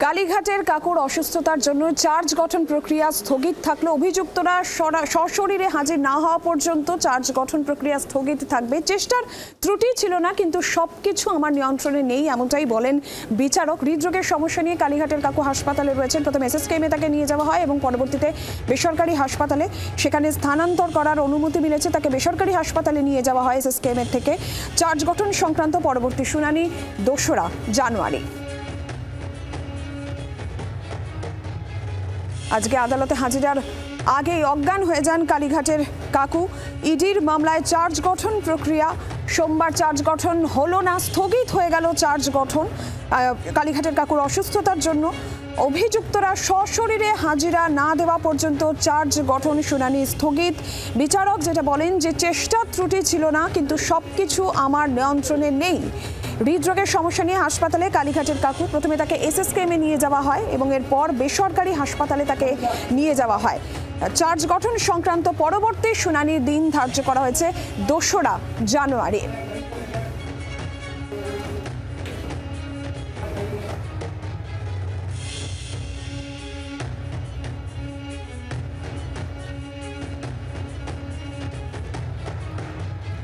কালীঘাটের কাকুর অসুস্থতার জন্য চার্জ গঠন প্রক্রিয়া স্থগিত থাকলে অভিযুক্তরা সশরীরে হাজির না হওয়া পর্যন্ত চার্জ গঠন প্রক্রিয়া স্থগিত থাকবে। চেষ্টার ত্রুটি ছিল না, কিন্তু সবকিছু আমার নিয়ন্ত্রণে নেই, এমনটাই বলেন বিচারক। হৃদরোগের সমস্যা নিয়ে কালীঘাটের কাকু হাসপাতালে রয়েছেন। প্রথমে এসএসকেএমে তাকে নিয়ে যাওয়া হয় এবং পরবর্তীতে বেসরকারি হাসপাতালে সেখানে স্থানান্তর করার অনুমতি মিলেছে। তাকে বেসরকারি হাসপাতালে নিয়ে যাওয়া হয় এসএসকেএমের থেকে। চার্জ গঠন সংক্রান্ত পরবর্তী শুনানি 2রা জানুয়ারি। আজকে আদালতে হাজিরার আগেই অজ্ঞান হয়ে যান কালীঘাটের কাকু। ইডির মামলায় চার্জ গঠন প্রক্রিয়া সোমবার চার্জ গঠন হলো না, স্থগিত হয়ে গেল চার্জ গঠন। কালীঘাটের কাকুর অসুস্থতার জন্য অভিযুক্তরা সশরীরে হাজিরা না দেওয়া পর্যন্ত চার্জ গঠন শুনানি স্থগিত। বিচারক যেটা বলেন যে চেষ্টার ত্রুটি ছিল না, কিন্তু সবকিছু আমার নিয়ন্ত্রণে নেই। হৃদরোগের সমস্যা নিয়ে হাসপাতালে কালীঘাটের কাকু। প্রথমে তাকে এসএসকেএমে নিয়ে যাওয়া হয় এবং এরপর বেসরকারি হাসপাতালে তাকে নিয়ে যাওয়া হয়। চার্জ গঠন সংক্রান্ত পরবর্তী শুনানির দিন ধার্য করা হয়েছে 2রা জানুয়ারি।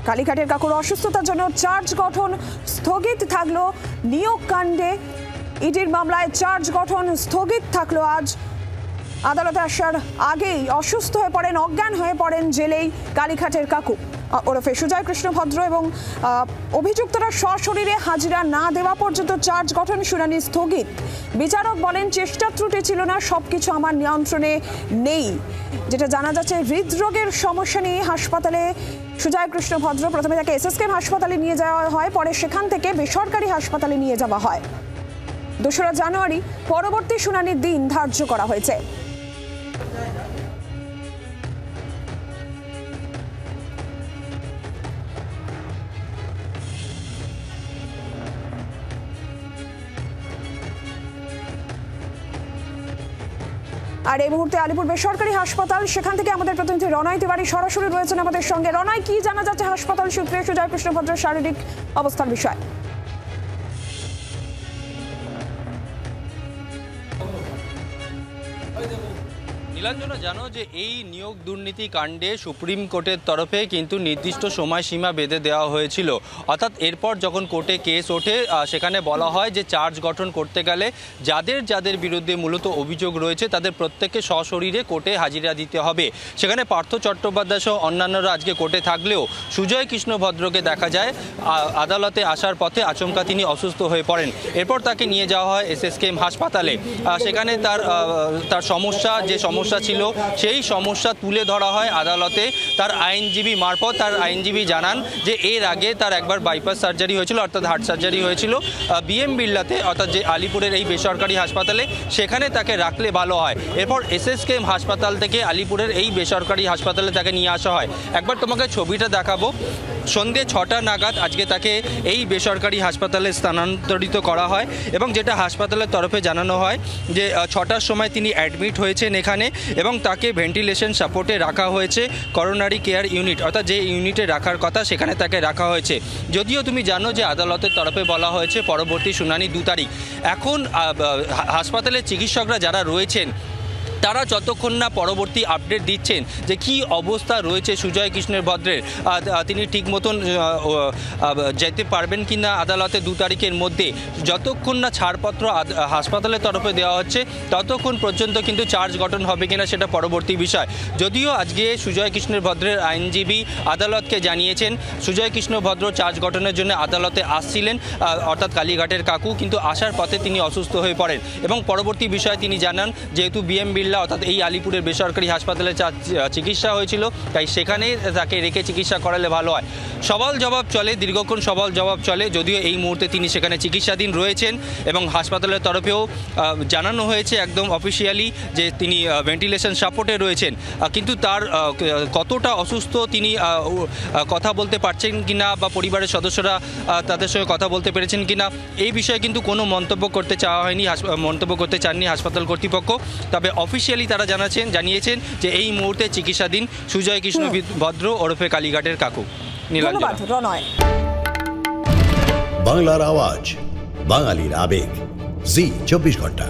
কালীঘাটের কাকুর অসুস্থতার জন্য চার্জ গঠন স্থগিত থাকলো। নিয়োগ কাণ্ডে ইডির মামলায় চার্জ গঠন স্থগিত থাকলো আজ। আদালতে আসার আগেই অসুস্থ হয়ে পড়েন, অজ্ঞান হয়ে পড়েন জেলেই কালীঘাটের কাকু ওরফে সুজয় কৃষ্ণ ভদ্র এবং অভিযুক্তরা সশরীরে হাজিরা না দেওয়া পর্যন্ত চার্জ গঠন শুনানি স্থগিত। বিচারক বলেন চেষ্টা ত্রুটি ছিল না, সবকিছু আমার নিয়ন্ত্রণে নেই। যেটা জানা যাচ্ছে, হৃদরোগের সমস্যা নিয়ে হাসপাতালে সুজয় কৃষ্ণ ভদ্র। প্রথমে তাকে এসএসকেএম হাসপাতালে নিয়ে যাওয়া হয়, পরে সেখান থেকে বেসরকারি হাসপাতালে নিয়ে যাওয়া হয়। 2রা জানুয়ারি পরবর্তী শুনানির দিন ধার্য করা হয়েছে। আর এই মুহূর্তে আলিপুর বেসরকারি হাসপাতাল, সেখান থেকে আমাদের প্রতিনিধি রনয় তিওয়ারি সরাসরি রয়েছেন আমাদের সঙ্গে। রনয়, কি জানা যাচ্ছে হাসপাতাল সূত্রে সুজয় কৃষ্ণ ভদ্রের শারীরিক অবস্থার বিষয়ে? নীলাঞ্জনা, জানো যে এই নিয়োগ দুর্নীতি কাণ্ডে সুপ্রিম কোর্টের তরফে কিন্তু নির্দিষ্ট সময়সীমা বেঁধে দেওয়া হয়েছিল। অর্থাৎ এরপর যখন কোর্টে কেস ওঠে সেখানে বলা হয় যে চার্জ গঠন করতে গেলে যাদের বিরুদ্ধে মূলত অভিযোগ রয়েছে তাদের প্রত্যেককে সশরীরে কোর্টে হাজিরা দিতে হবে। সেখানে পার্থ চট্টোপাধ্যায় সহ অন্যান্যরা আজকে কোর্টে থাকলেও সুজয় কৃষ্ণ ভদ্রকে দেখা যায় আদালতে আসার পথে আচমকা তিনি অসুস্থ হয়ে পড়েন। এরপর তাকে নিয়ে যাওয়া হয় এসএসকেএম হাসপাতালে। সেখানে তার সমস্যা ছিল সেই সমস্যা তুলে ধরা হয় আদালতে তার আইনজীবী মারফত। তার আইনজীবী জানান যে এর আগে তার একবার বাইপাস সার্জারি হয়েছিল, অর্থাৎ হার্ট সার্জারি হয়েছিল বিএম বিড়লাতে, অর্থাৎ যে আলিপুরের এই বেসরকারি হাসপাতালে। সেখানে তাকে রাখলে ভালো হয়। এরপর এসএসকেএম হাসপাতাল থেকে আলিপুরের এই বেসরকারি হাসপাতালে তাকে নিয়ে আসা হয়। একবার তোমাকে ছবিটা দেখাবো। সন্ধ্যে 6টা নাগাদ আজকে তাকে এই বেসরকারি হাসপাতালে স্থানান্তরিত করা হয় এবং যেটা হাসপাতালের তরফে জানানো হয় যে 6টার সময় তিনি অ্যাডমিট হয়েছেন এখানে এবং তাকে ভেন্টিলেশন সাপোর্টে রাখা হয়েছে করোনারি কেয়ার ইউনিট, অর্থাৎ যে ইউনিটে রাখার কথা সেখানে তাকে রাখা হয়েছে। যদিও তুমি জানো যে আদালতের তরফে বলা হয়েছে পরবর্তী শুনানি 2 তারিখ। এখন হাসপাতালের চিকিৎসকরা যারা রয়েছেন তারা যতক্ষণ না পরবর্তী আপডেট দিচ্ছেন যে কি অবস্থা রয়েছে সুজয় কৃষ্ণের ভদ্রের, তিনি ঠিক মতন যেতে পারবেন কি না আদালতে 2 তারিখের মধ্যে, যতক্ষণ না ছাড়পত্র হাসপাতালের তরফে দেওয়া হচ্ছে ততক্ষণ পর্যন্ত কিন্তু চার্জ গঠন হবে কিনা সেটা পরবর্তী বিষয়। যদিও আজকে সুজয় কৃষ্ণের ভদ্রের আইনজীবী আদালতকে জানিয়েছেন সুজয় কৃষ্ণ ভদ্র চার্জ গঠনের জন্য আদালতে আসছিলেন, অর্থাৎ কালীঘাটের কাকু, কিন্তু আসার পথে তিনি অসুস্থ হয়ে পড়েন এবং পরবর্তী বিষয়ে তিনি জানান যেহেতু বিএম বিড়লা অর্থাৎ এই আলিপুরের বেসরকারি হাসপাতালে চিকিৎসা হয়েছিল তাই সেখানেই তাকে রেখে চিকিৎসা করালে ভালো হয়। সওয়াল জবাব চলে, দীর্ঘক্ষণ সওয়াল জবাব চলে। যদিও এই মুহূর্তে তিনি সেখানে চিকিৎসাধীন রয়েছেন এবং হাসপাতালের তরফেও জানানো হয়েছে একদম অফিসিয়ালি যে তিনি ভেন্টিলেশন সাপোর্টে রয়েছেন, কিন্তু তার কতটা অসুস্থ তিনি কথা বলতে পারছেন কিনা বা পরিবারের সদস্যরা তাদের সঙ্গে কথা বলতে পেরেছেন কিনা এই বিষয়ে কিন্তু কোনো মন্তব্য করতে চাওয়া হয়নি, মন্তব্য করতে চাননি হাসপাতাল কর্তৃপক্ষ। তবে অফিসিয়ালি তারা জানিয়েছেন যে এই মুহূর্তে চিকিৎসাধীন সুজয় কৃষ্ণ ভদ্র ওরফে কালীঘাটের কাকু। নীলাঞ্জনা, বাংলার আওয়াজ, বাঙালির আবেগ, জি 24 ঘন্টা।